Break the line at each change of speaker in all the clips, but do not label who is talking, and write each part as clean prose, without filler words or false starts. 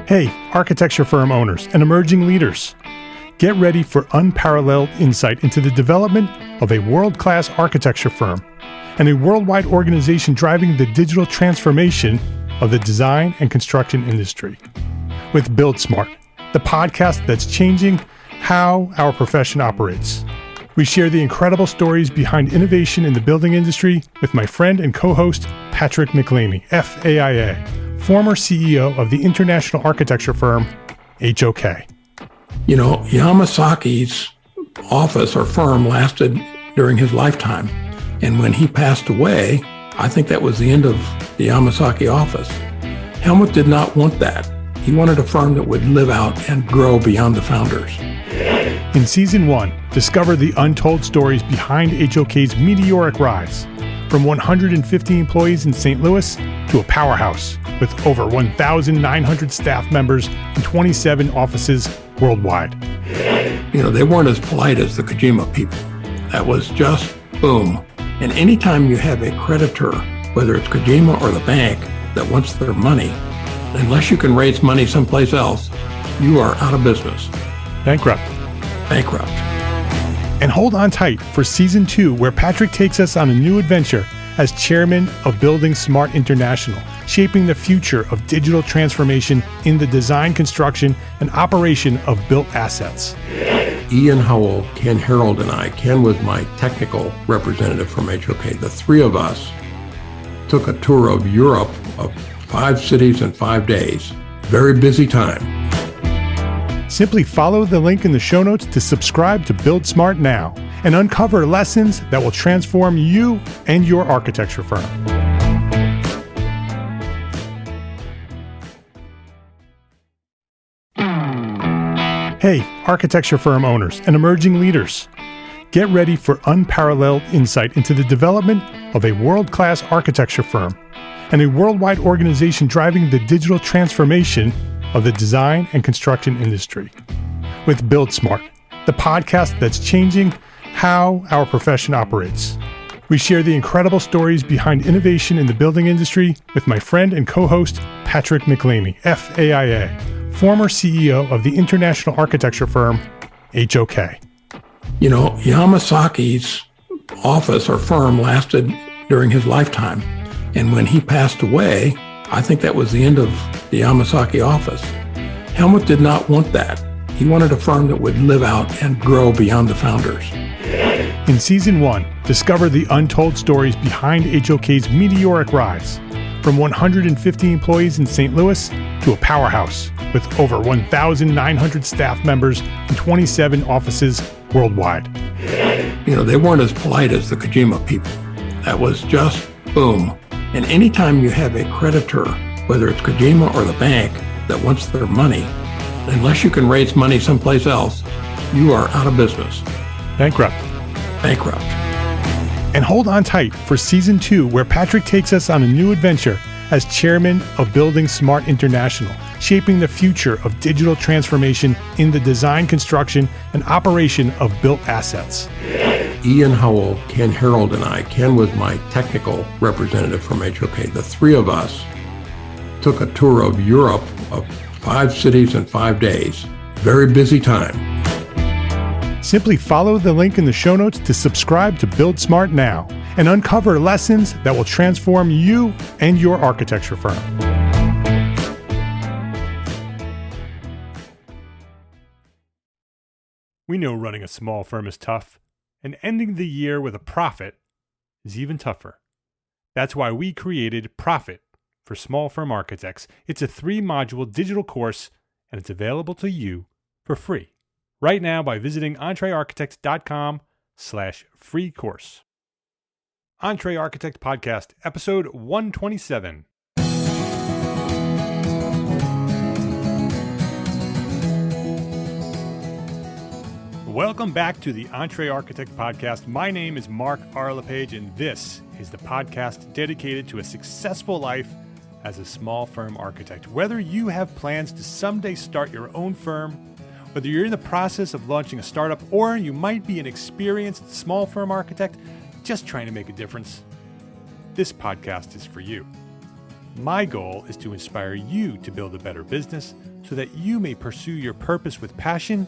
Hey, architecture firm owners and emerging leaders. Get ready for unparalleled insight into the development of a world-class architecture firm and a worldwide organization driving the digital transformation of the design and construction industry. With Build Smart, the podcast that's changing how our profession operates. We share the incredible stories behind innovation in the building industry with my friend and co-host, Patrick McLeamy, FAIA, former CEO of the international architecture firm, HOK.
You know, Yamasaki's office or firm lasted during his lifetime. And when he passed away, I think that was the end of the Yamasaki office. Helmut did not want that. He wanted a firm that would live out and grow beyond the founders.
In Season 1, discover the untold stories behind HOK's meteoric rise, from 150 employees in St. Louis to a powerhouse with over 1,900 staff members and 27 offices worldwide.
You know, they weren't as polite as the Kojima people. That was just boom. And anytime you have a creditor, whether it's Kojima or the bank, that wants their money, unless you can raise money someplace else, you are out of business.
Bankrupt. And hold on tight for Season 2, where Patrick takes us on a new adventure as chairman of Building Smart International, shaping the future of digital transformation in the design, construction, and operation of built assets.
Ian Howell, Ken Harold, and I, Ken was my technical representative from HOK. The three of us took a tour of Europe of 5 cities in 5 days. Very busy time.
Simply follow the link in the show notes to subscribe to Build Smart now and uncover lessons that will transform you and your architecture firm. Hey, architecture firm owners and emerging leaders. Get ready for unparalleled insight into the development of a world-class architecture firm and a worldwide organization driving the digital transformation of the design and construction industry. With Build Smart, the podcast that's changing how our profession operates. We share the incredible stories behind innovation in the building industry with my friend and co-host, Patrick McLeamy, FAIA, former CEO of the international architecture firm, HOK.
You know, Yamasaki's office or firm lasted during his lifetime. And when he passed away, I think that was the end of the Yamasaki office. Helmut did not want that. He wanted a firm that would live out and grow beyond the founders.
In Season 1, discover the untold stories behind HOK's meteoric rise, from 150 employees in St. Louis to a powerhouse with over 1,900 staff members and 27 offices worldwide.
You know, they weren't as polite as the Kojima people. That was just boom. And anytime you have a creditor, whether it's Kojima or the bank, that wants their money, unless you can raise money someplace else, you are out of business.
Bankrupt. And hold on tight for Season 2, where Patrick takes us on a new adventure as chairman of Building Smart International, shaping the future of digital transformation in the design, construction, and operation of built assets.
Ian Howell, Ken Harold, and I, Ken was my technical representative from HOK. The three of us took a tour of Europe of 5 cities in 5 days. Very busy time.
Simply follow the link in the show notes to subscribe to Build Smart now and uncover lessons that will transform you and your architecture firm. We know running a small firm is tough, and ending the year with a profit is even tougher. That's why we created Profit for Small Firm Architects. It's a 3-module digital course, and it's available to you for free right now by visiting EntreArchitect.com/free course. EntreArchitect Podcast, episode 127. Welcome back to the EntreArchitect Podcast. My name is Mark R. LePage, and this is the podcast dedicated to a successful life as a small firm architect. Whether you have plans to someday start your own firm, whether you're in the process of launching a startup, or you might be an experienced small firm architect just trying to make a difference, this podcast is for you. My goal is to inspire you to build a better business so that you may pursue your purpose with passion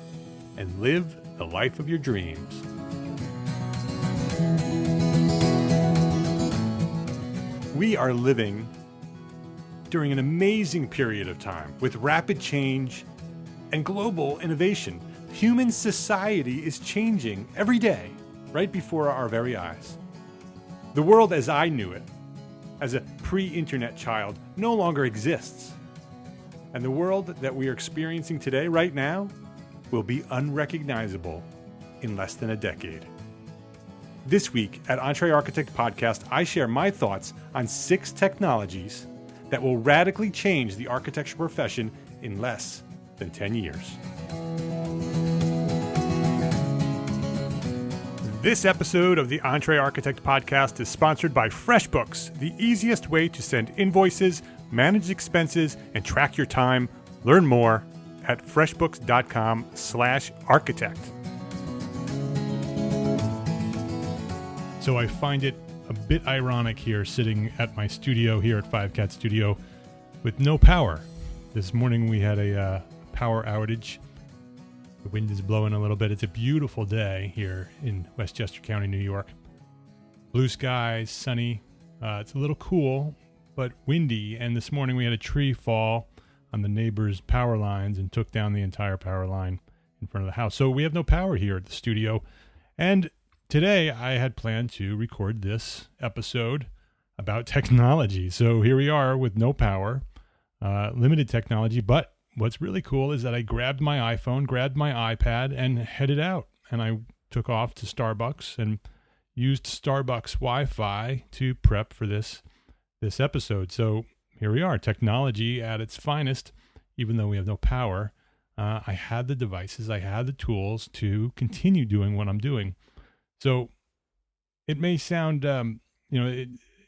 and live the life of your dreams. We are living during an amazing period of time with rapid change and global innovation. Human society is changing every day, right before our very eyes. The world as I knew it, as a pre-internet child, no longer exists. And the world that we are experiencing today, right now, will be unrecognizable in less than a decade. This week at EntreArchitect Podcast, I share my thoughts on 6 technologies that will radically change the architecture profession in less than 10 years. This episode of the EntreArchitect Podcast is sponsored by FreshBooks, the easiest way to send invoices, manage expenses, and track your time. Learn more at freshbooks.com/architect. So I find it a bit ironic here, sitting at my studio here at 5 Cat Studio with no power. This morning we had a power outage. The wind is blowing a little bit. It's a beautiful day here in Westchester County, New York. Blue skies, sunny. It's a little cool, but windy. And this morning we had a tree fall on the neighbor's power lines and took down the entire power line in front of the house. So we have no power here at the studio. And today I had planned to record this episode about technology. So here we are with no power, limited technology, but what's really cool is that I grabbed my iPhone, grabbed my iPad, and headed out. And I took off to Starbucks and used Starbucks Wi-Fi to prep for this episode. So here we are, technology at its finest, even though we have no power. I had the devices, I had the tools to continue doing what I'm doing. So it may sound,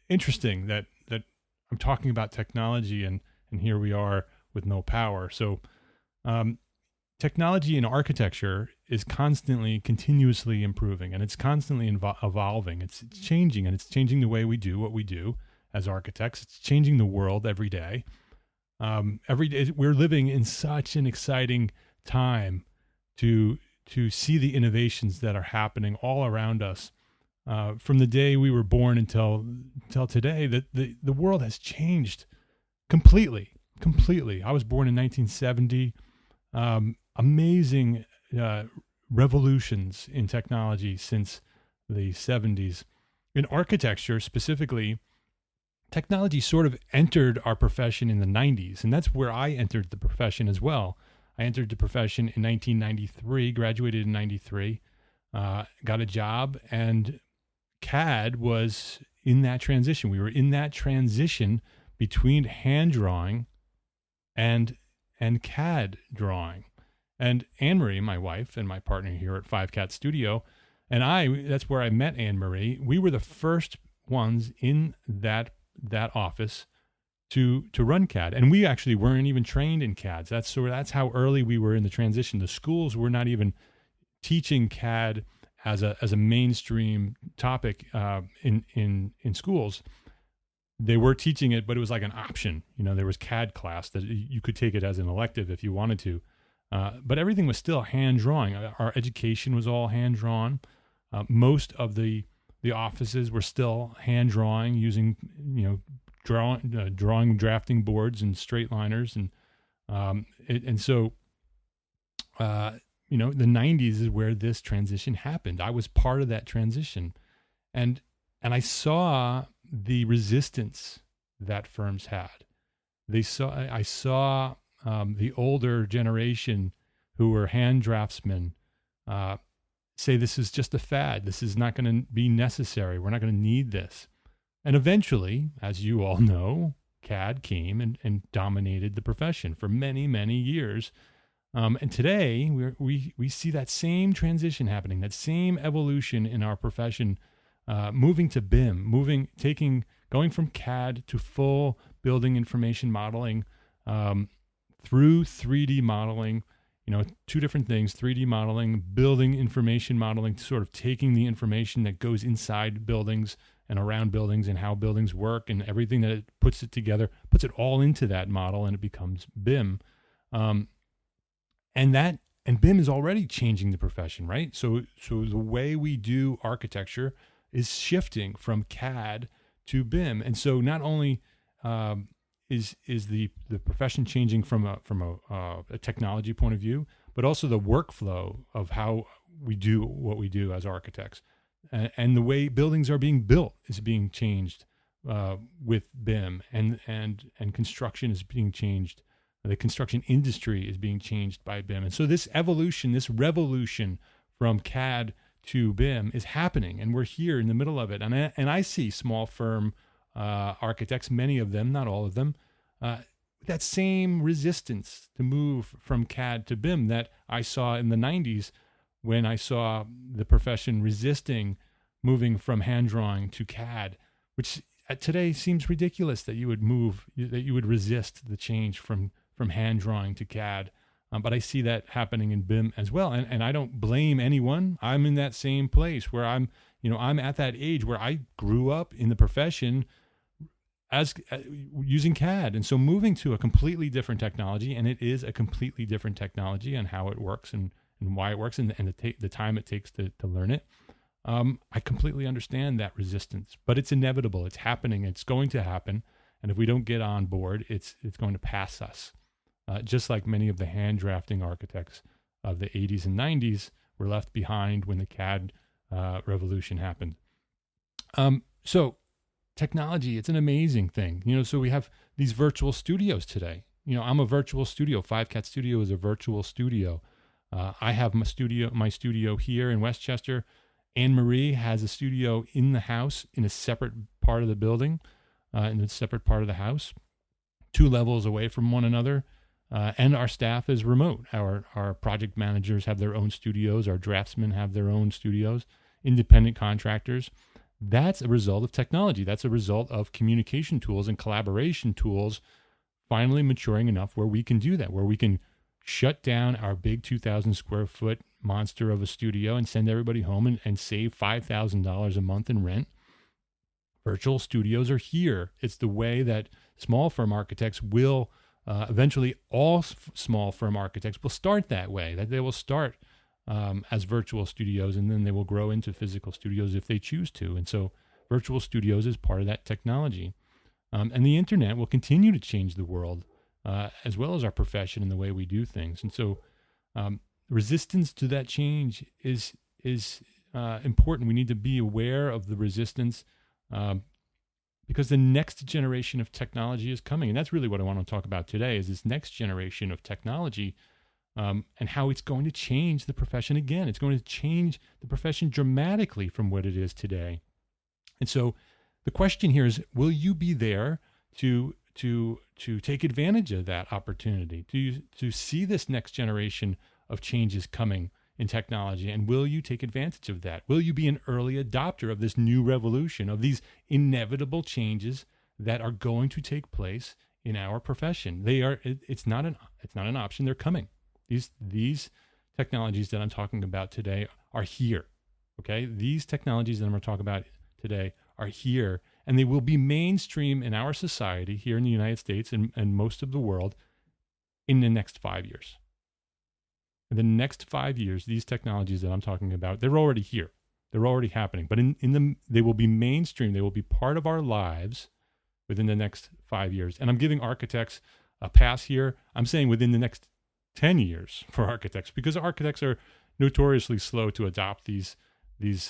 interesting that I'm talking about technology and here we are with no power. So technology in architecture is constantly, continuously improving, and it's constantly evolving. It's changing, and it's changing the way we do what we do as architects. It's changing the world every day. Every day we're living in such an exciting time to see the innovations that are happening all around us. From the day we were born until today, that the world has changed completely. I was born in 1970. Amazing revolutions in technology since the 70s. In architecture specifically, technology sort of entered our profession in the 90s, and that's where I entered the profession as well. I entered the profession in 1993, graduated in 93, got a job, and CAD was in that transition. We were in that transition between hand drawing and CAD drawing. And Anne-Marie, my wife and my partner here at 5 Cat Studio, and that's where I met Anne-Marie. We were the first ones in that office to run CAD. And we actually weren't even trained in CAD. That's how early we were in the transition. The schools were not even teaching CAD as a mainstream topic in schools. They were teaching it, but it was like an option. There was CAD class that you could take it as an elective if you wanted to. But everything was still hand drawing. Our education was all hand drawn. Most of the offices were still hand drawing, using drafting boards and straight liners, and so the 90s is where this transition happened. I was part of that transition, and I saw the resistance that firms had. I saw the older generation who were hand draftsmen say this is just a fad. This is not going to be necessary. We're not going to need this. And eventually, as you all know, CAD came and dominated the profession for many, many years. And today we see that same transition happening, that same evolution in our profession, moving to BIM, going from CAD to full building information modeling, through 3D modeling. Two different things: 3D modeling, building information modeling, sort of taking the information that goes inside buildings and around buildings and how buildings work and everything that it puts it together, puts it all into that model, and it becomes BIM. And BIM is already changing the profession, right? So the way we do architecture is shifting from CAD to BIM. And so not only is the profession changing from a technology point of view, but also the workflow of how we do what we do as architects. And the way buildings are being built is being changed with BIM, and construction is being changed. The construction industry is being changed by BIM. And so this evolution, this revolution from CAD to BIM is happening, and we're here in the middle of it. And I see small firm architects, many of them, not all of them, that same resistance to move from CAD to BIM that I saw in the 90s when I saw the profession resisting moving from hand drawing to CAD, which today seems ridiculous that you would resist the change from hand drawing to CAD. But I see that happening in BIM as well. And I don't blame anyone. I'm in that same place where I'm at that age where I grew up in the profession as using CAD. And so moving to a completely different technology, and it is a completely different technology and how it works and why it works and the time it takes to learn it. I completely understand that resistance, but it's inevitable. It's happening. It's going to happen. And if we don't get on board, it's going to pass us. Just like many of the hand drafting architects of the 80s and 90s were left behind when the CAD revolution happened. So technology, it's an amazing thing. So we have these virtual studios today. I'm a virtual studio. 5Cat Studio is a virtual studio. I have my studio here in Westchester. Anne Marie has a studio in the house in a separate part of the building, in a separate part of the house, 2 levels away from one another. And our staff is remote. Our project managers have their own studios. Our draftsmen have their own studios, independent contractors. That's a result of technology. That's a result of communication tools and collaboration tools finally maturing enough where we can do that, where we can shut down our big 2,000 square foot monster of a studio and send everybody home and save $5,000 a month in rent. Virtual studios are here. It's the way that small firm architects will eventually, all small firm architects will start that way, that they will start as virtual studios, and then they will grow into physical studios if they choose to. And so virtual studios is part of that technology. And the internet will continue to change the world as well as our profession and the way we do things. And so resistance to that change is important. We need to be aware of the resistance because the next generation of technology is coming. And that's really what I want to talk about today, is this next generation of technology and how it's going to change the profession again. It's going to change the profession dramatically from what it is today. And so the question here is, will you be there to take advantage of that opportunity, to see this next generation of changes coming in technology, and will you take advantage of that? Will you be an early adopter of this new revolution, of these inevitable changes that are going to take place in our profession? It's not an option. They're coming. These technologies that I'm talking about today are here. Okay? These technologies that I'm going to talk about today are here, and they will be mainstream in our society here in the United States and most of the world in the next 5 years. In the next 5 years, these technologies that I'm talking about, they're already here. They're already happening. But they will be mainstream. They will be part of our lives within the next 5 years. And I'm giving architects a pass here. I'm saying within the next 10 years for architects, because architects are notoriously slow to adopt these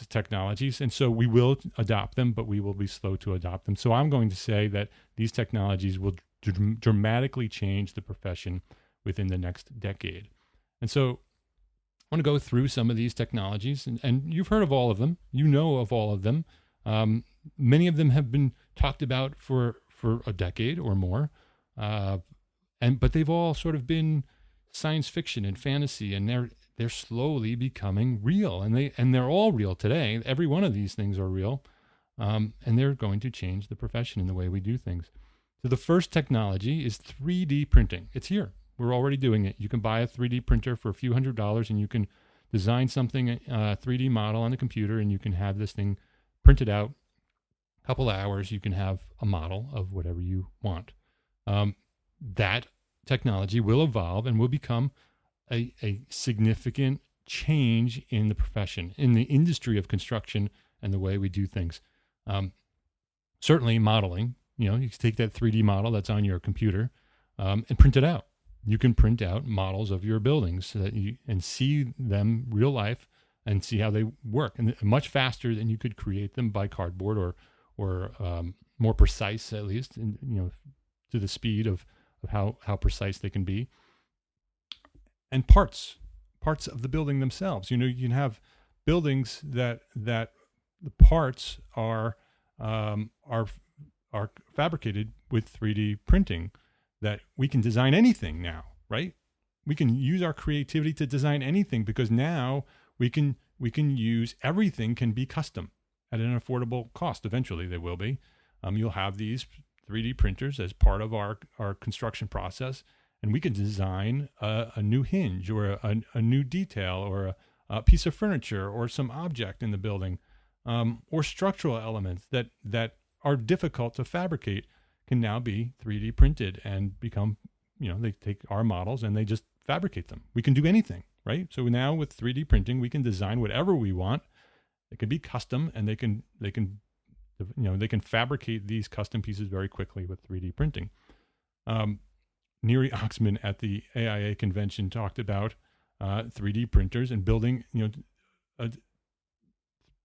technologies. And so we will adopt them, but we will be slow to adopt them. So I'm going to say that these technologies will dramatically change the profession within the next decade. And so I want to go through some of these technologies, and you've heard of all of them. You know of all of them. Many of them have been talked about for a decade or more, but they've all sort of been science fiction and fantasy, and they're slowly becoming real, and they're all real today. Every one of these things are real, and they're going to change the profession and the way we do things. So the first technology is 3D printing. It's here. We're already doing it. You can buy a 3D printer for a few $100s, and you can design something, a 3D model on the computer, and you can have this thing printed out
couple of hours, you can have a model of whatever you want. That technology will evolve and will become a significant change in the profession, in the industry of construction and the way we do things. Certainly modeling, you can take that 3D model that's on your computer and print it out. You can print out models of your buildings so that and see them real life and see how they work, and much faster than you could create them by cardboard or more precise, at least, to the speed of how precise they can be. And parts of the building themselves. You can have buildings that the parts are fabricated with 3D printing, that we can design anything now, right? We can use our creativity to design anything, because now we can use everything can be custom at an affordable cost. Eventually they will be. You'll have these 3D printers as part of our construction process, and we can design a new hinge or a new detail or a piece of furniture or some object in the building, or structural elements that are difficult to fabricate can now be 3D printed and become, they take our models and they just fabricate them. We can do anything, right? So now with 3D printing, we can design whatever we want. It can be custom, and they can fabricate these custom pieces very quickly with 3D printing. Neri Oxman at the AIA convention talked about 3D printers and building,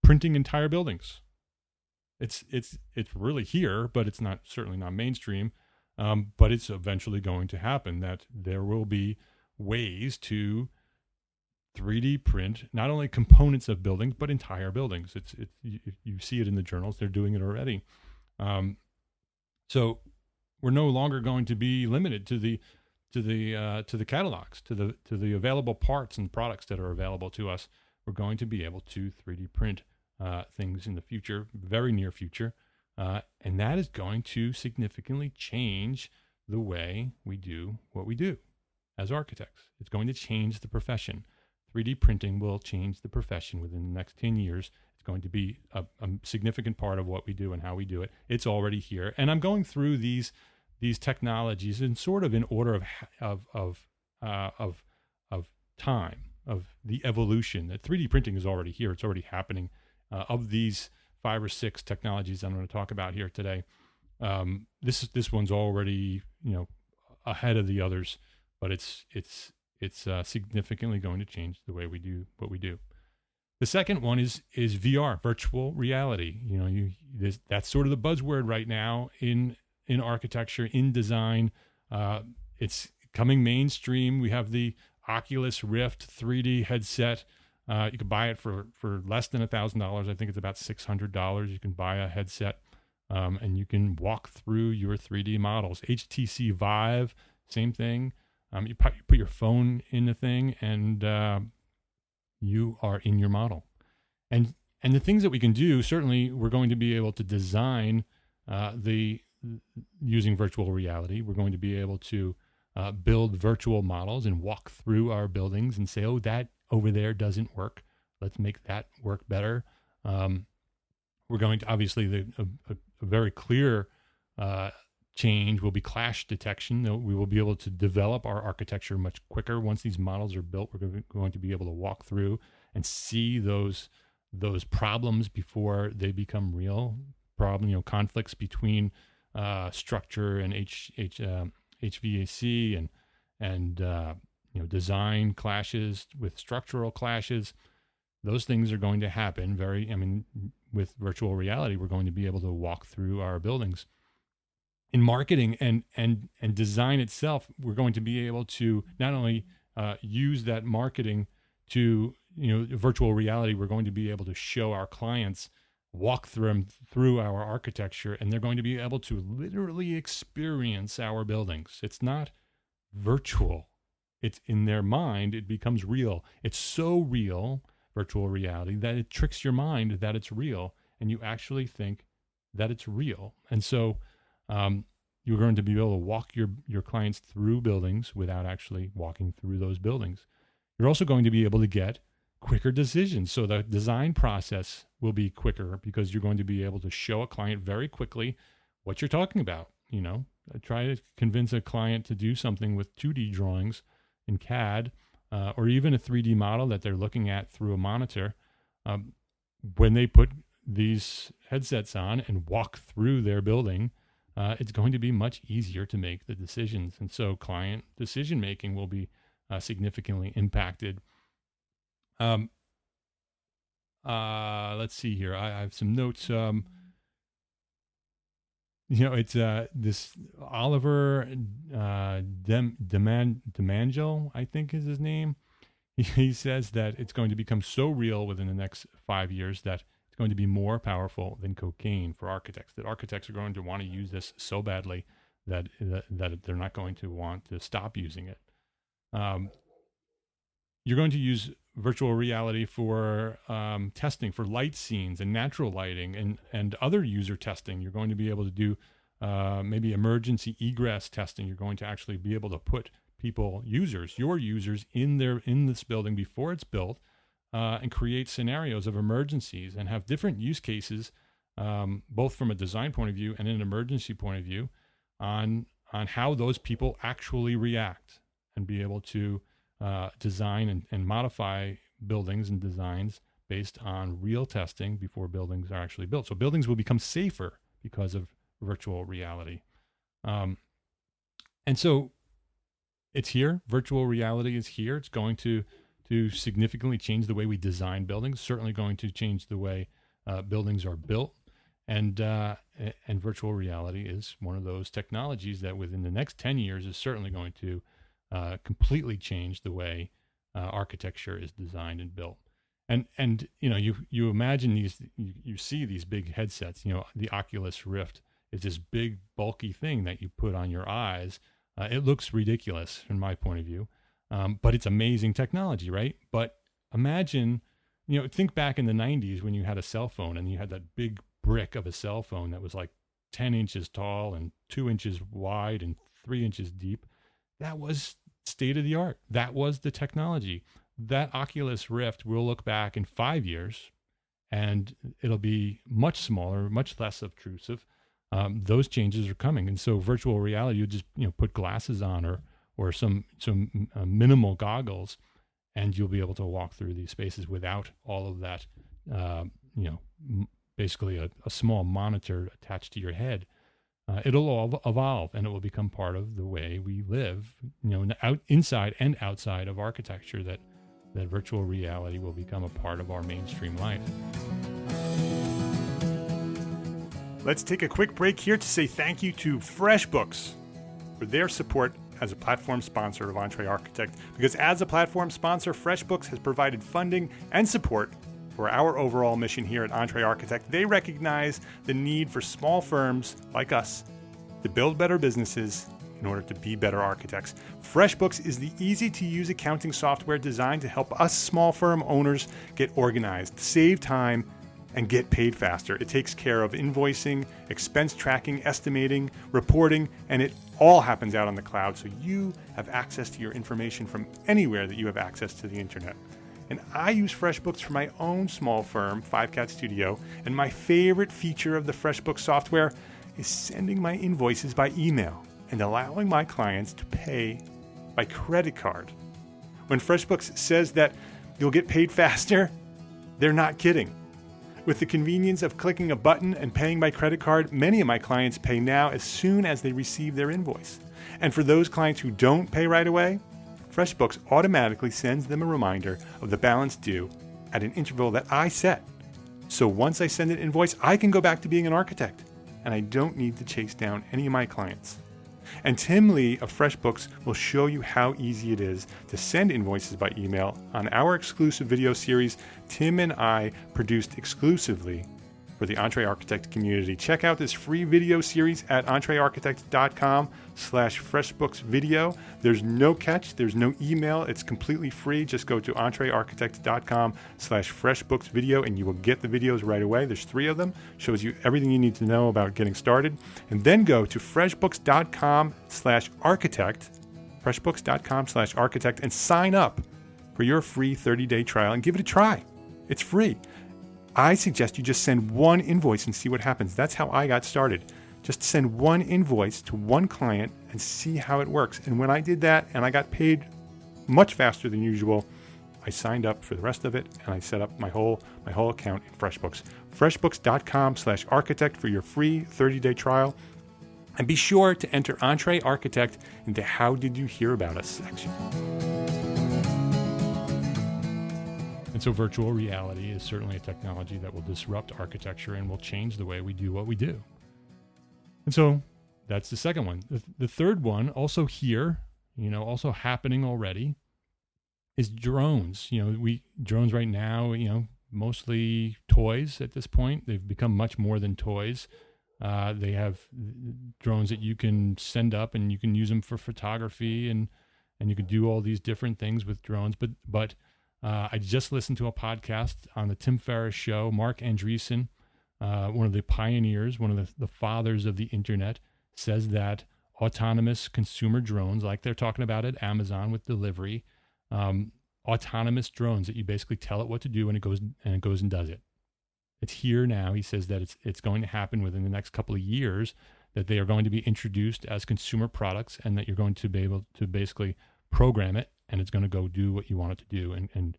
printing entire buildings. It's really here, but it's certainly not mainstream. But it's eventually going to happen, that there will be ways to 3D print not only components of buildings but entire buildings. You see it in the journals; they're doing it already. So we're no longer going to be limited to the catalogs, to the available parts and products that are available to us. We're going to be able to 3D print things in the future, very near future, and that is going to significantly change the way we do what we do as architects. It's going to change the profession. 3D printing will change the profession within the next 10 years. It's going to be a significant part of what we do and how we do it. It's already here, and I'm going through these technologies in sort of in order of time, of the evolution. That 3D printing is already here. It's already happening. Of these 5 or 6 technologies I'm going to talk about here today, this one's already ahead of the others, but it's significantly going to change the way we do what we do. The second one is VR, virtual reality. That's sort of the buzzword right now in architecture, in design. It's coming mainstream. We have the Oculus Rift 3D headset. You can buy it for less than $1,000. I think it's about $600. You can buy a headset, and you can walk through your 3D models. HTC Vive, same thing. You put your phone in the thing, and you are in your model. And the things that we can do, certainly we're going to be able to design using virtual reality. We're going to be able to build virtual models and walk through our buildings and say, oh, that over there doesn't work. Let's make that work better. We're going to, obviously, a very clear change will be clash detection. We will be able to develop our architecture much quicker. Once these models are built, we're going to be able to walk through and see those problems before they become real. Conflicts between structure and HVAC and design clashes with structural clashes. Those things are going to happen. With virtual reality, we're going to be able to walk through our buildings. In marketing and design itself, we're going to be able to not only use that marketing to virtual reality. We're going to be able to show our clients, walk through our architecture, and they're going to be able to literally experience our buildings. It's not virtual. It's in their mind. It becomes real. It's so real, virtual reality, that it tricks your mind that it's real, and you actually think that it's real. And so you're going to be able to walk your clients through buildings without actually walking through those buildings. You're also going to be able to get quicker decisions. So the design process will be quicker because you're going to be able to show a client very quickly what you're talking about. Try to convince a client to do something with 2D drawings in CAD or even a 3D model that they're looking at through a monitor. When they put these headsets on and walk through their building, it's going to be much easier to make the decisions. And so client decision making will be significantly impacted. Let's see here. I have some notes. It's this Oliver DeMangel, I think is his name. He says that it's going to become so real within the next 5 years that it's going to be more powerful than cocaine for architects, that architects are going to want to use this so badly that they're not going to want to stop using it. You're going to use virtual reality for testing for light scenes and natural lighting and other user testing. You're going to be able to do maybe emergency egress testing. You're going to actually be able to put your users in this building before it's built and create scenarios of emergencies and have different use cases, both from a design point of view and an emergency point of view on how those people actually react, and be able to design and modify buildings and designs based on real testing before buildings are actually built. So buildings will become safer because of virtual reality. And so it's here. Virtual reality is here. It's going to significantly change the way we design buildings, certainly going to change the way buildings are built. And virtual reality is one of those technologies that within the next 10 years is certainly going to completely change the way architecture is designed and built. And you imagine these, you see these big headsets. The Oculus Rift is this big bulky thing that you put on your eyes. It looks ridiculous from my point of view, but it's amazing technology, right? But imagine, think back in the 90s when you had a cell phone and you had that big brick of a cell phone that was like 10 inches tall and 2 inches wide and 3 inches deep. That was state of the art. That was the technology. That Oculus Rift will look back in 5 years and it'll be much smaller, much less obtrusive. Those changes are coming. And so virtual reality, you just put glasses on or some minimal goggles, and you'll be able to walk through these spaces without all of that, basically a small monitor attached to your head. It'll all evolve, and it will become part of the way we live, inside and outside of architecture, that virtual reality will become a part of our mainstream life.
Let's take a quick break here to say thank you to FreshBooks for their support as a platform sponsor of EntreArchitect, because as a platform sponsor, FreshBooks has provided funding and support for our overall mission here at EntreArchitect. They recognize the need for small firms like us to build better businesses in order to be better architects. FreshBooks is the easy-to-use accounting software designed to help us small firm owners get organized, save time, and get paid faster. It takes care of invoicing, expense tracking, estimating, reporting, and it all happens out on the cloud, so you have access to your information from anywhere that you have access to the internet. And I use FreshBooks for my own small firm, 5Cat Studio, and my favorite feature of the FreshBooks software is sending my invoices by email and allowing my clients to pay by credit card. When FreshBooks says that you'll get paid faster, they're not kidding. With the convenience of clicking a button and paying by credit card, many of my clients pay now as soon as they receive their invoice. And for those clients who don't pay right away, FreshBooks automatically sends them a reminder of the balance due at an interval that I set. So once I send an invoice, I can go back to being an architect, and I don't need to chase down any of my clients. And Tim Lee of FreshBooks will show you how easy it is to send invoices by email on our exclusive video series Tim and I produced exclusively for the EntreArchitect community. Check out this free video series at EntreArchitect.com/FreshBooksVideo. There's no catch. There's no email. It's completely free. Just go to EntreArchitect.com/FreshBooksVideo and you will get the videos right away. There's 3 of them. Shows you everything you need to know about getting started. And then go to FreshBooks.com/Architect, FreshBooks.com/Architect, and sign up for your free 30-day trial and give it a try. It's free. I suggest you just send one invoice and see what happens. That's how I got started. Just send one invoice to one client and see how it works. And when I did that and I got paid much faster than usual, I signed up for the rest of it and I set up my whole account in FreshBooks. FreshBooks.com/architect for your free 30-day trial. And be sure to enter EntreArchitect into How Did You Hear About Us section.
And so virtual reality is certainly a technology that will disrupt architecture and will change the way we do what we do. And so that's the second one. The third one, also here, also happening already, is drones. Drones right now, mostly toys at this point. They've become much more than toys. They have drones that you can send up and you can use them for photography and you can do all these different things with drones. But I just listened to a podcast on the Tim Ferriss show. Mark Andreessen, one of the pioneers, one of the fathers of the internet, says that autonomous consumer drones, like they're talking about at Amazon with delivery, autonomous drones that you basically tell it what to do and it goes and does it. It's here now. He says that it's going to happen within the next couple of years, that they are going to be introduced as consumer products and that you're going to be able to basically program it and it's going to go do what you want it to do. And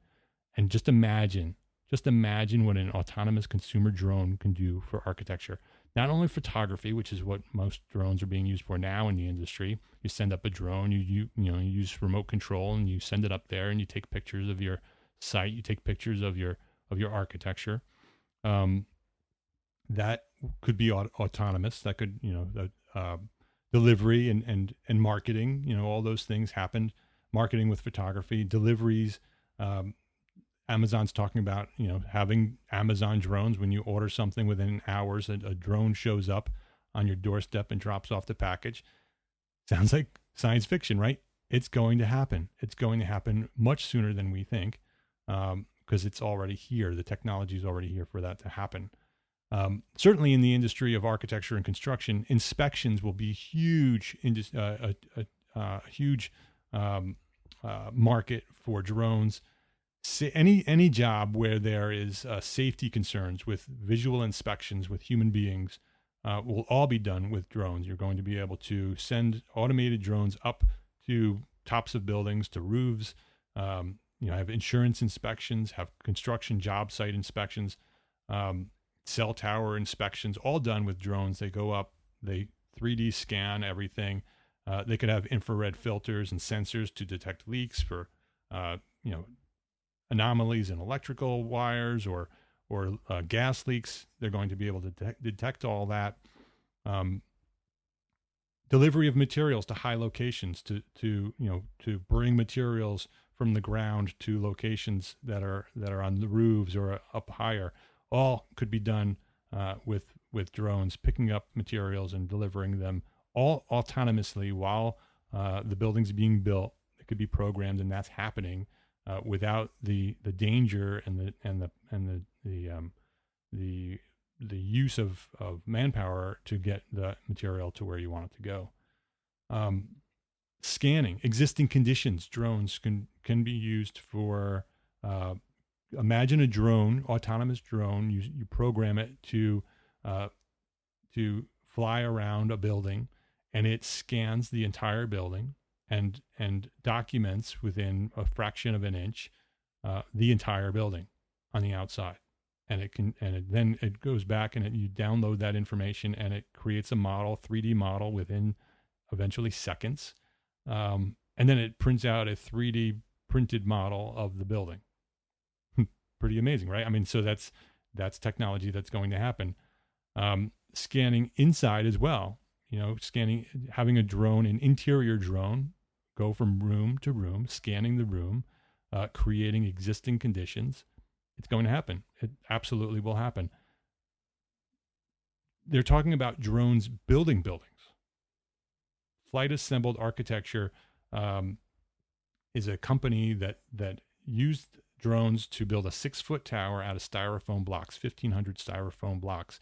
just imagine what an autonomous consumer drone can do for architecture. Not only photography, which is what most drones are being used for now in the industry. You send up a drone, you use remote control and you send it up there and you take pictures of your site, you take pictures of your architecture. That could be autonomous. That could, delivery and marketing, all those things happened. Marketing with photography, deliveries. Amazon's talking about, having Amazon drones. When you order something within hours, a drone shows up on your doorstep and drops off the package. Sounds like science fiction, right? It's going to happen. It's going to happen much sooner than we think, because it's already here. The technology is already here for that to happen. Certainly in the industry of architecture and construction, inspections will be huge, huge market for drones. Any job where there is safety concerns with visual inspections with human beings will all be done with drones. You're going to be able to send automated drones up to tops of buildings, to roofs, have insurance inspections, have construction job site inspections, cell tower inspections, all done with drones. They go up, they 3D scan everything. They could have infrared filters and sensors to detect leaks for, anomalies in electrical wires or gas leaks. They're going to be able to detect all that. Delivery of materials to high locations to bring materials from the ground to locations that are on the roofs or up higher, all could be done with drones, picking up materials and delivering them all autonomously while the building's being built. It could be programmed, and that's happening without the danger and the use of manpower to get the material to where you want it to go. Scanning existing conditions. Drones can be used for. Imagine a drone, autonomous drone. You program it to fly around a building, and it scans the entire building and documents within a fraction of an inch the entire building on the outside. And then it goes back and you download that information and it creates a model, 3D model within eventually seconds. And then it prints out a 3D printed model of the building. Pretty amazing, right? I mean, so that's technology that's going to happen. Scanning inside as well, having a drone, an interior drone, go from room to room, scanning the room, creating existing conditions. It's going to happen. It absolutely will happen. They're talking about drones building buildings. Flight Assembled Architecture is a company that used drones to build a 6-foot tower out of styrofoam blocks, 1,500 styrofoam blocks,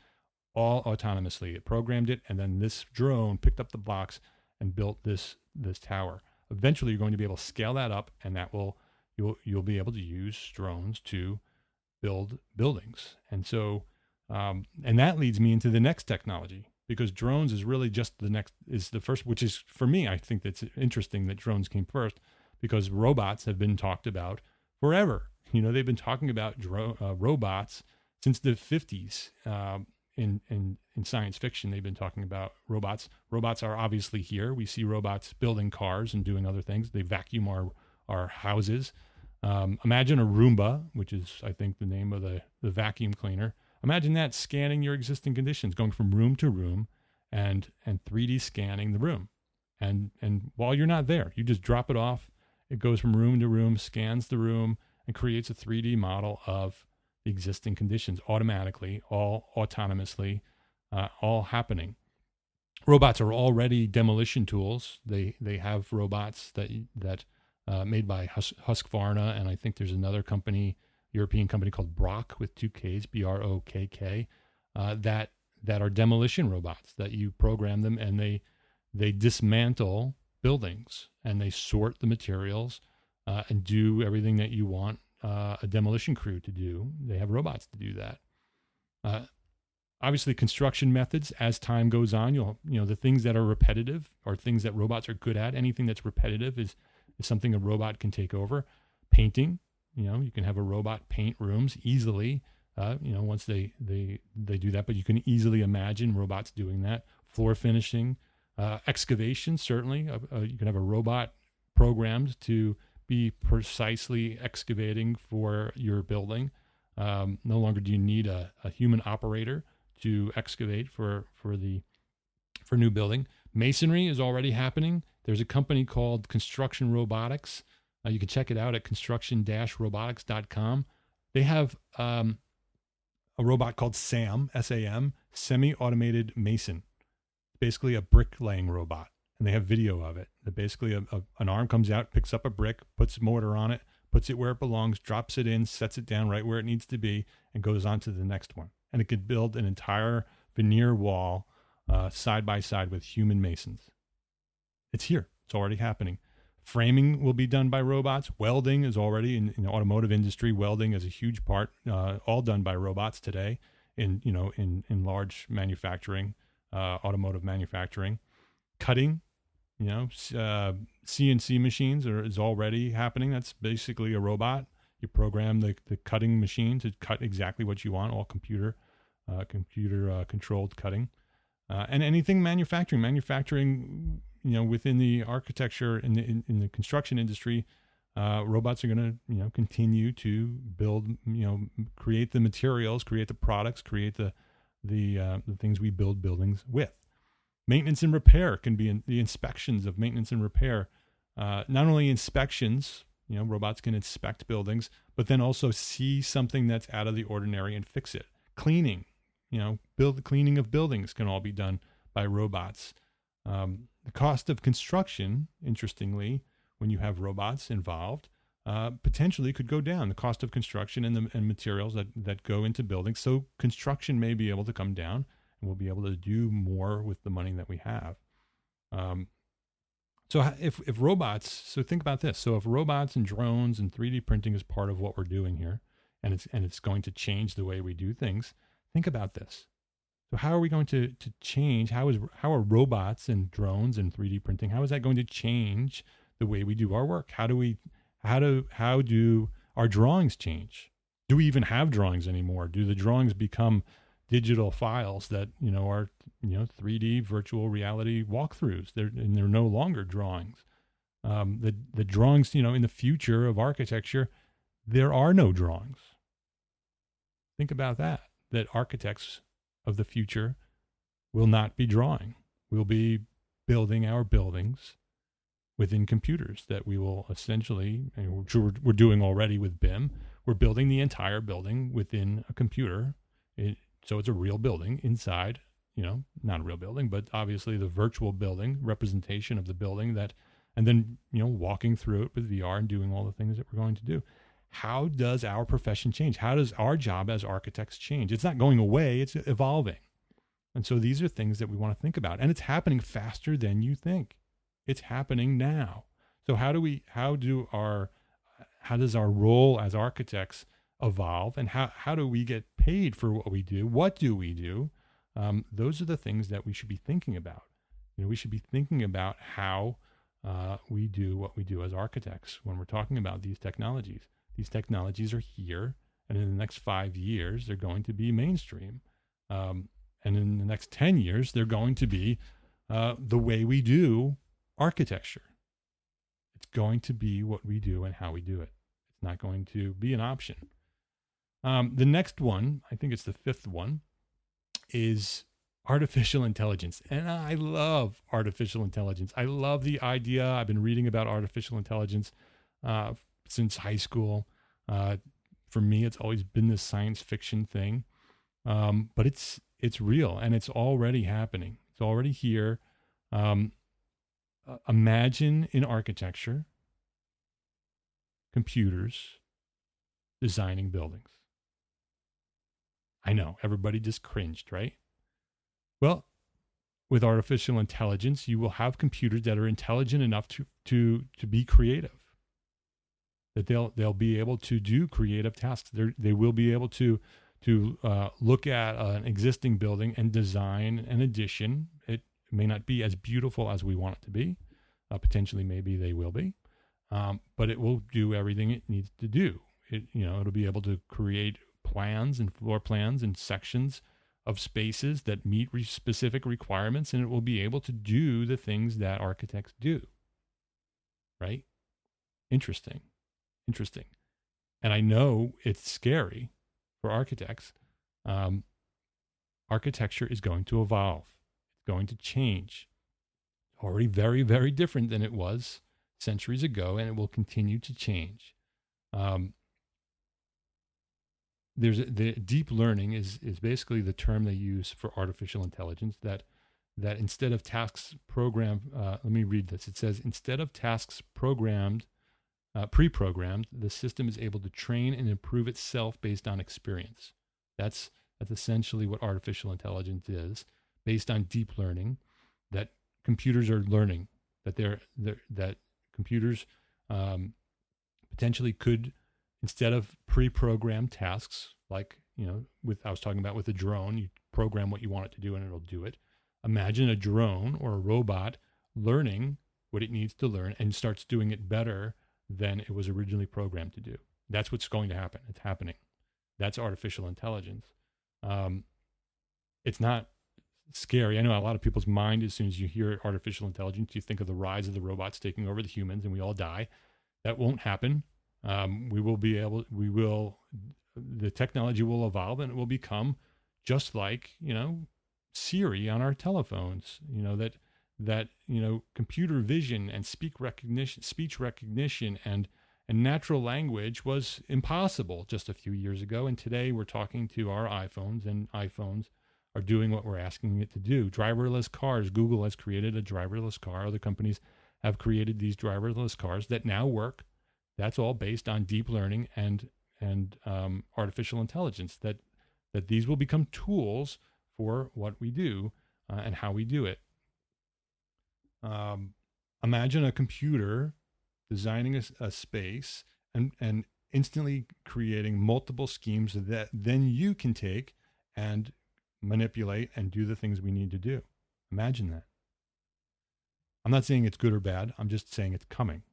all autonomously. It programmed it, and then this drone picked up the blocks and built this tower. Eventually, you're going to be able to scale that up, and you'll be able to use drones to build buildings. And so, and that leads me into the next technology, because drones is really just the first, which is, for me, I think that's interesting that drones came first, because robots have been talked about forever. They've been talking about robots since the 50s. In science fiction, they've been talking about robots. Robots are obviously here. We see robots building cars and doing other things. They vacuum our houses. Imagine a Roomba, which is, I think, the name of the vacuum cleaner. Imagine that scanning your existing conditions, going from room to room and 3D scanning the room. And while you're not there, you just drop it off. It goes from room to room, scans the room, and creates a 3D model of the existing conditions automatically, all autonomously, all happening. Robots are already demolition tools. They have robots that made by Husqvarna, and I think there's another company, European company called Brock with 2 Ks, BROKK, that are demolition robots that you program them, and they dismantle buildings and they sort the materials and do everything that you want a demolition crew to do. They have robots to do that. Obviously, construction methods, as time goes on, the things that are repetitive are things that robots are good at. Anything that's repetitive is something a robot can take over. Painting, you can have a robot paint rooms easily. Once they do that, but you can easily imagine robots doing that. Floor finishing, excavation, certainly. You can have a robot programmed to be precisely excavating for your building. No longer do you need a human operator to excavate for new building. Masonry is already happening. There's a company called Construction Robotics. You can check it out at construction-robotics.com. They have a robot called SAM, S-A-M, Semi-Automated Mason. Basically a bricklaying robot. And they have video of it. That basically an arm comes out, picks up a brick, puts mortar on it, puts it where it belongs, drops it in, sets it down right where it needs to be, and goes on to the next one. And it could build an entire veneer wall side by side with human masons. It's here. It's already happening. Framing will be done by robots. Welding is already in the automotive industry. Welding is a huge part, all done by robots today in large manufacturing, automotive manufacturing. Cutting, CNC machines is already happening. That's basically a robot. You program the cutting machine to cut exactly what you want, all computer controlled cutting. And anything manufacturing, within the architecture in the construction industry, robots are going to, continue to build, create the materials, create the products, create the things we build buildings with. Maintenance and repair can be the inspections of maintenance and repair. Not only inspections, robots can inspect buildings, but then also see something that's out of the ordinary and fix it. Cleaning, cleaning of buildings can all be done by robots. The cost of construction, interestingly, when you have robots involved, potentially could go down. The cost of construction and materials that go into buildings. So construction may be able to come down. We'll be able to do more with the money that we have. So if robots, so think about this. So if robots and drones and 3D printing is part of what we're doing here, and it's going to change the way we do things, think about this. So how are we going to change? How are robots and drones and 3D printing, how is that going to change the way we do our work? How do our drawings change? Do we even have drawings anymore? Do the drawings become digital files that are 3D virtual reality walkthroughs? They're no longer drawings. The drawings, in the future of architecture, there are no drawings. Think about that architects of the future will not be drawing. We'll be building our buildings within computers that we will essentially, which we're doing already with BIM. We're building the entire building within a computer. So it's a real building inside, not a real building, but obviously the virtual building representation of the building and then, walking through it with VR and doing all the things that we're going to do. How does our profession change? How does our job as architects change? It's not going away, it's evolving. And so these are things that we want to think about, and it's happening faster than you think. It's happening now. So how does our role as architects evolve, and how do we get paid for what we do? What do we do? Those are the things that we should be thinking about. We should be thinking about how we do what we do as architects when we're talking about these technologies. These technologies are here, and in the next 5 years, they're going to be mainstream. And in the next 10 years, they're going to be the way we do architecture. It's going to be what we do and how we do it. It's not going to be an option. The next one, I think it's the fifth one, is artificial intelligence. And I love artificial intelligence. I love the idea. I've been reading about artificial intelligence since high school. For me, it's always been this science fiction thing. But it's real, and it's already happening. It's already here. Imagine in architecture, computers designing buildings. I know, everybody just cringed, right? Well, with artificial intelligence, you will have computers that are intelligent enough to be creative. That they'll be able to do creative tasks. They will be able to look at an existing building and design an addition. It may not be as beautiful as we want it to be. Potentially, maybe they will be, but it will do everything it needs to do. It'll be able to create plans and floor plans and sections of spaces that meet specific requirements, and it will be able to do the things that architects do. Right? Interesting. And I know it's scary for architects. Architecture is going to evolve. It's going to change. Already very, very different than it was centuries ago, and it will continue to change. The deep learning is basically the term they use for artificial intelligence, that instead of tasks programmed, let me read this. It says, instead of tasks pre-programmed, the system is able to train and improve itself based on experience. That's essentially what artificial intelligence is, based on deep learning, that computers are learning, that computers potentially could, instead of pre-programmed tasks, like, I was talking about with a drone, you program what you want it to do and it'll do it. Imagine a drone or a robot learning what it needs to learn and starts doing it better than it was originally programmed to do. That's what's going to happen. It's happening. That's artificial intelligence. It's not scary. I know a lot of people's mind, as soon as you hear artificial intelligence, you think of the rise of the robots taking over the humans and we all die. That won't happen. The technology will evolve and it will become just like, Siri on our telephones, that computer vision and speech recognition and natural language was impossible just a few years ago. And today we're talking to our iPhones, and iPhones are doing what we're asking it to do. Driverless cars. Google has created a driverless car. Other companies have created these driverless cars that now work. That's all based on deep learning and artificial intelligence, that these will become tools for what we do and how we do it. Imagine a computer designing a space and instantly creating multiple schemes that then you can take and manipulate and do the things we need to do. Imagine that. I'm not saying it's good or bad. I'm just saying it's coming.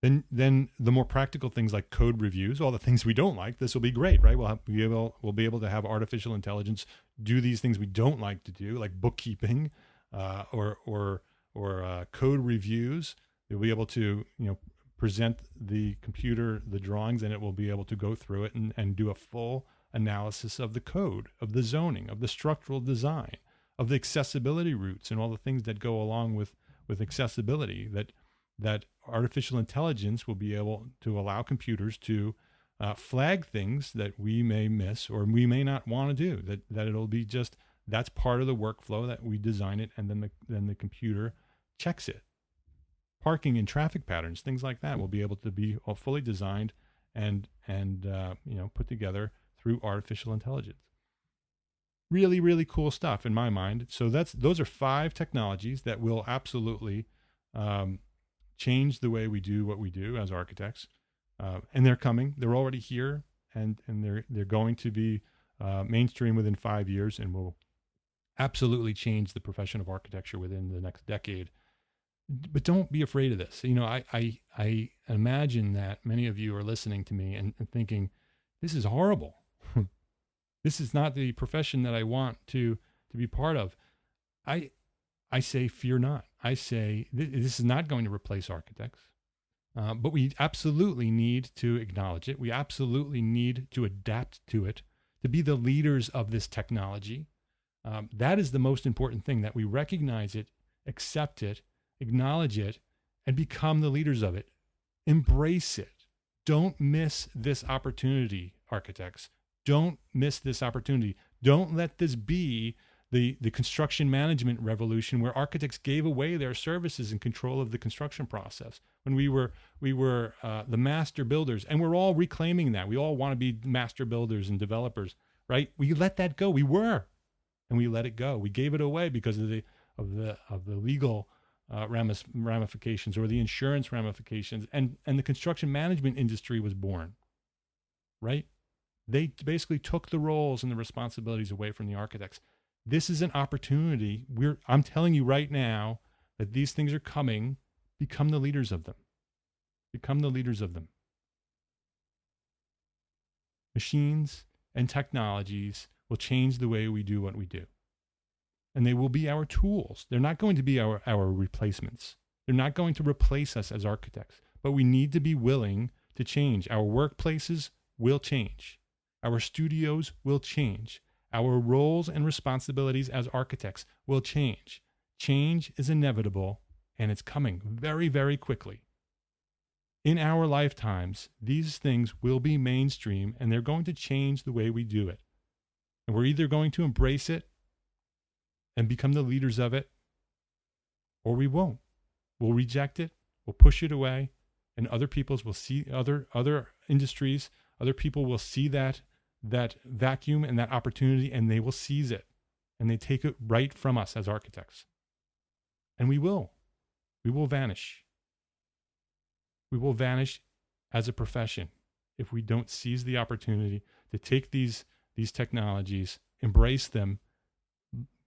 Then the more practical things like code reviews, all the things we don't like, this will be great, right? We'll be able to have artificial intelligence do these things we don't like to do, like bookkeeping or code reviews. You'll be able to present the computer the drawings, and it will be able to go through it and do a full analysis of the code, of the zoning, of the structural design, of the accessibility routes, and all the things that go along with accessibility. That artificial intelligence will be able to allow computers to flag things that we may miss or we may not want to do. That it'll be just, that's part of the workflow, that we design it and then the computer checks it. Parking and traffic patterns, things like that, will be able to be fully designed and put together through artificial intelligence. Really, really cool stuff in my mind. So those are 5 technologies that will absolutely change the way we do what we do as architects. And they're coming. They're already here. and they're going to be mainstream within 5 years, and will absolutely change the profession of architecture within the next decade. But don't be afraid of this. I imagine that many of you are listening to me and thinking, this is horrible. This is not the profession that I want to be part of. I say, fear not. I say, this is not going to replace architects, but we absolutely need to acknowledge it. We absolutely need to adapt to it, to be the leaders of this technology. That is the most important thing, that we recognize it, accept it, acknowledge it, and become the leaders of it. Embrace it. Don't miss this opportunity, architects. Don't miss this opportunity. Don't let this be the construction management revolution, where architects gave away their services and control of the construction process. When we were the master builders, and we're all reclaiming that. We all want to be master builders and developers, right? We let that go. We were, and we let it go. We gave it away because of the legal ramifications, or the insurance ramifications, and the construction management industry was born, right? They basically took the roles and the responsibilities away from the architects. This is an opportunity. I'm telling you right now that these things are coming. Become the leaders of them. Become the leaders of them. Machines and technologies will change the way we do what we do. And they will be our tools. They're not going to be our replacements. They're not going to replace us as architects, but we need to be willing to change. Our workplaces will change. Our studios will change. Our roles and responsibilities as architects will change. Change is inevitable, and it's coming very, very quickly. In our lifetimes, these things will be mainstream, and they're going to change the way we do it. And we're either going to embrace it and become the leaders of it, or we won't. We'll reject it, we'll push it away, and other peoples will see, other industries, other people will see that vacuum and that opportunity, and they will seize it, and they take it right from us as architects. And we will vanish. We will vanish as a profession if we don't seize the opportunity to take these technologies, embrace them,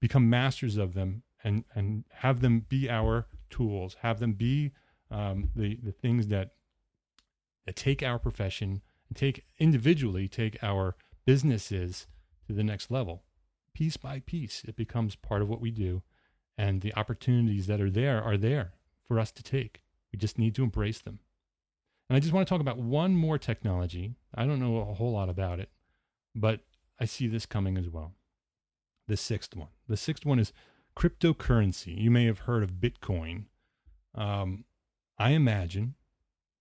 become masters of them, and have them be our tools, have them be the things that take our profession and take our businesses to the next level. Piece by piece, it becomes part of what we do, and the opportunities that are there for us to take. We just need to embrace them. And I just want to talk about one more technology. I don't know a whole lot about it, but I see this coming as well. The sixth one. The sixth one is cryptocurrency. You may have heard of Bitcoin. I imagine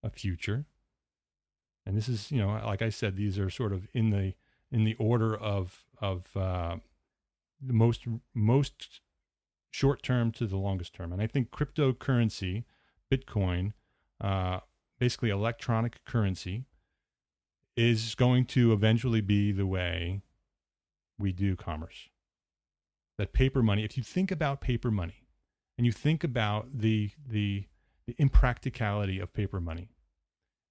a future, and this is, like I said, these are sort of in the order of the most short term to the longest term. And I think cryptocurrency, Bitcoin, basically electronic currency, is going to eventually be the way we do commerce. That paper money, if you think about paper money and you think about the impracticality of paper money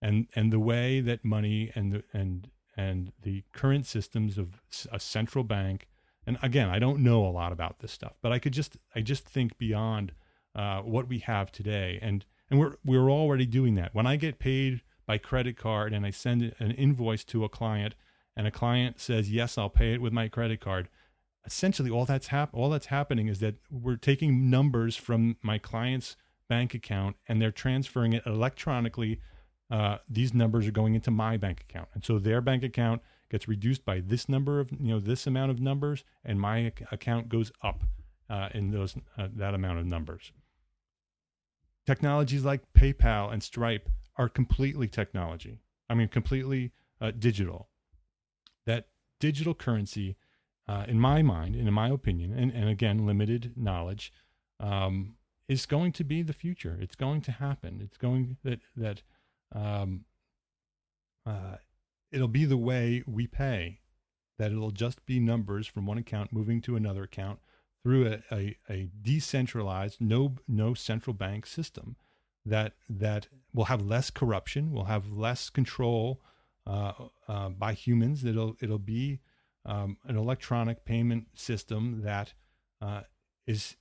and the way that money and the current systems of a central bank, and again, I don't know a lot about this stuff, but I just think beyond what we have today, and we're already doing that. When I get paid by credit card and I send an invoice to a client, and a client says, yes, I'll pay it with my credit card, essentially all that's happening is that we're taking numbers from my client's bank account and they're transferring it electronically. These numbers are going into my bank account, and so their bank account gets reduced by this number of this amount of numbers, and my account goes up in those that amount of numbers. Technologies like PayPal and Stripe are completely completely digital. That digital currency, in my mind, and in my opinion, and again, limited knowledge, is going to be the future. It's going to happen. It's going it'll be the way we pay, that it'll just be numbers from one account moving to another account through a decentralized, no central bank system that will have less corruption, will have less control by humans. It'll be an electronic payment system that is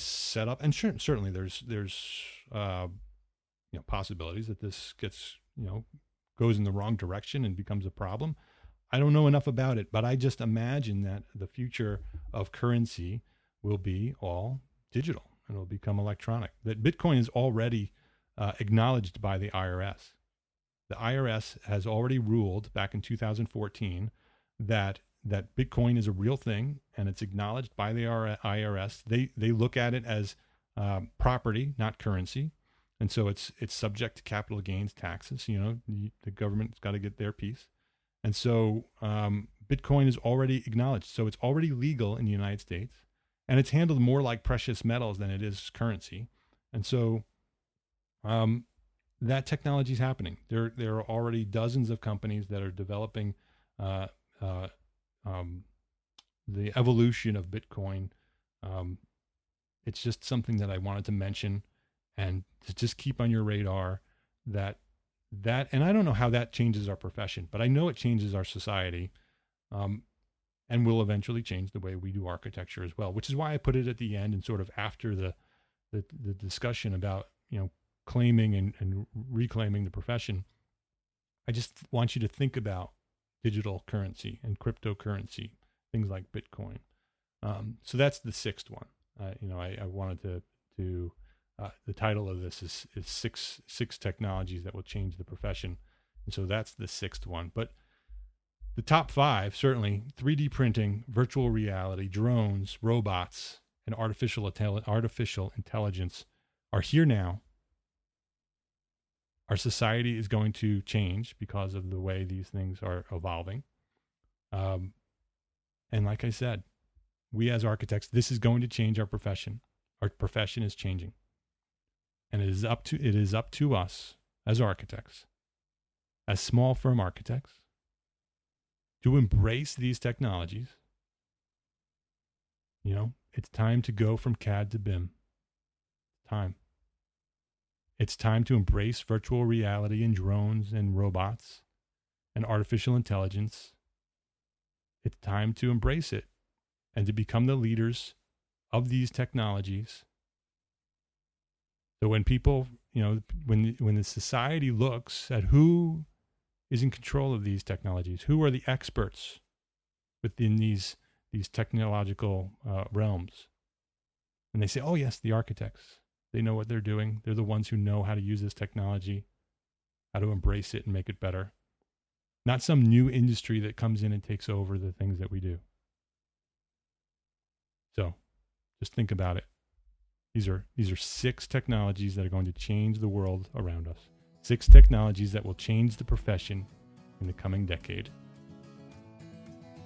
set up, and certainly there's possibilities that this gets goes in the wrong direction and becomes a problem. I don't know enough about it, but I just imagine that the future of currency will be all digital and it'll become electronic. That Bitcoin is already acknowledged by the IRS. The IRS has already ruled back in 2014 that Bitcoin is a real thing, and it's acknowledged by the IRS. They look at it as property, not currency, and so it's subject to capital gains taxes. The government's got to get their piece, and so Bitcoin is already acknowledged. So it's already legal in the United States, and it's handled more like precious metals than it is currency, and so that technology is happening. There are already dozens of companies that are developing the evolution of Bitcoin. It's just something that I wanted to mention and to just keep on your radar that, and I don't know how that changes our profession, but I know it changes our society, and will eventually change the way we do architecture as well, which is why I put it at the end and sort of after the discussion about, claiming and reclaiming the profession. I just want you to think about digital currency and cryptocurrency, things like Bitcoin. So that's the sixth one. I wanted to the title of this is six technologies that will change the profession. And so that's the sixth one. But the top five, certainly 3D printing, virtual reality, drones, robots, and artificial intelligence are here now. Our society is going to change because of the way these things are evolving. And like I said, we as architects, this is going to change our profession. Our profession is changing. And it is up to us as architects, as small firm architects, to embrace these technologies. It's time to go from CAD to BIM. It's time to embrace virtual reality and drones and robots and artificial intelligence. It's time to embrace it and to become the leaders of these technologies. So when people, when the society looks at who is in control of these technologies, who are the experts within these technological realms, and they say, oh yes, the architects. They know what they're doing. They're the ones who know how to use this technology, how to embrace it and make it better. Not some new industry that comes in and takes over the things that we do. So just think about it. These are six technologies that are going to change the world around us. 6 technologies that will change the profession in the coming decade.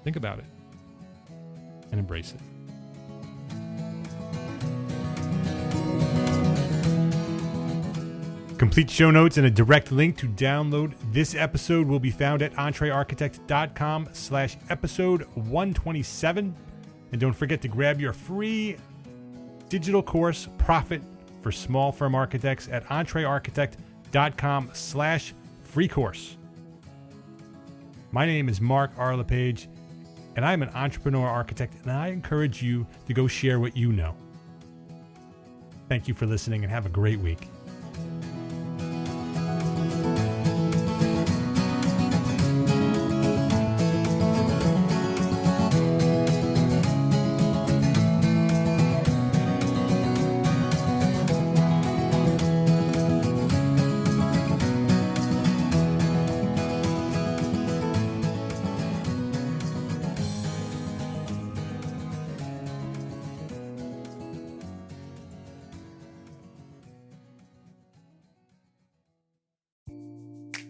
Think about it and embrace it. Complete show notes and a direct link to download this episode will be found at EntreArchitect.com/episode 127. And don't forget to grab your free digital course, Profit for Small Firm Architects, at EntreArchitect.com/free course. My name is Mark R. LePage, and I'm an entrepreneur architect, and I encourage you to go share what you know. Thank you for listening, and have a great week.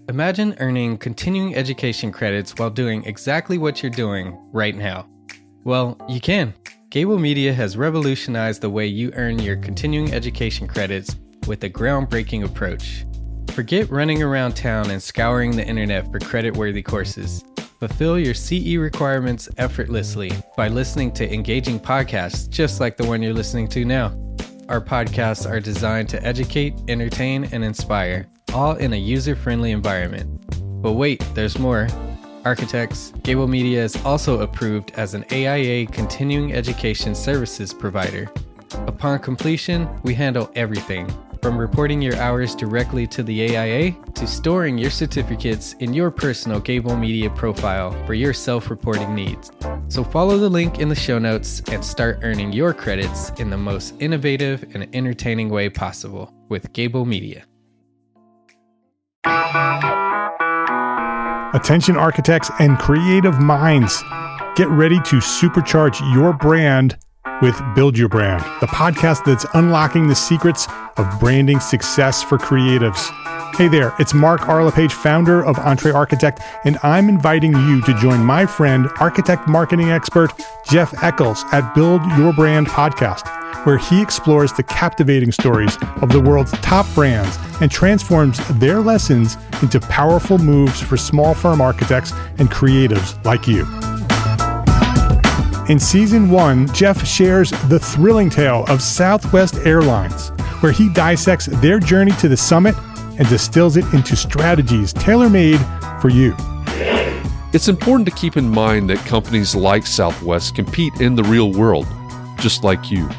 Imagine earning continuing education credits while doing exactly what you're doing right now. Well, you can. Gable Media has revolutionized the way you earn your continuing education credits with a groundbreaking approach. Forget running around town and scouring the internet for credit-worthy courses. Fulfill your CE requirements effortlessly by listening to engaging podcasts just like the one you're listening to now. Our podcasts are designed to educate, entertain, and inspire, all in a user-friendly environment. But wait, there's more. Architects, Gable Media is also approved as an AIA continuing education services provider. Upon completion, we handle everything, from reporting your hours directly to the AIA to storing your certificates in your personal Gable Media profile for your self-reporting needs. So follow the link in the show notes and start earning your credits in the most innovative and entertaining way possible with Gable Media.
Attention architects and creative minds, get ready to supercharge your brand with Build Your Brand, the podcast that's unlocking the secrets of branding success for creatives. Hey there, it's Mark Arlepage, founder of EntreArchitect, and I'm inviting you to join my friend, architect marketing expert Jeff Eccles at Build Your Brand podcast, where he explores the captivating stories of the world's top brands and transforms their lessons into powerful moves for small firm architects and creatives like you. In Season 1, Jeff shares the thrilling tale of Southwest Airlines, where he dissects their journey to the summit and distills it into strategies tailor-made for you.
It's important to keep in mind that companies like Southwest compete in the real world, just like you,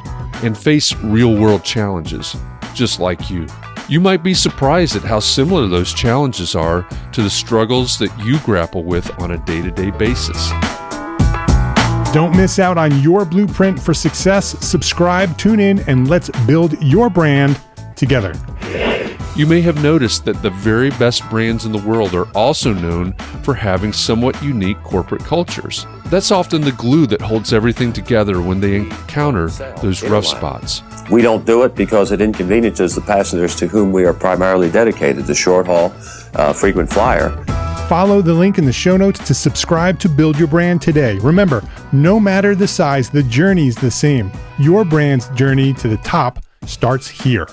and face real-world challenges, just like you. You might be surprised at how similar those challenges are to the struggles that you grapple with on a day-to-day basis.
Don't miss out on your blueprint for success. Subscribe, tune in, and let's build your brand together.
You may have noticed that the very best brands in the world are also known for having somewhat unique corporate cultures. That's often the glue that holds everything together when they encounter those rough spots.
We don't do it because it inconveniences the passengers to whom we are primarily dedicated, the short haul, frequent flyer.
Follow the link in the show notes to subscribe to Build Your Brand today. Remember, no matter the size, the journey's the same. Your brand's journey to the top starts here.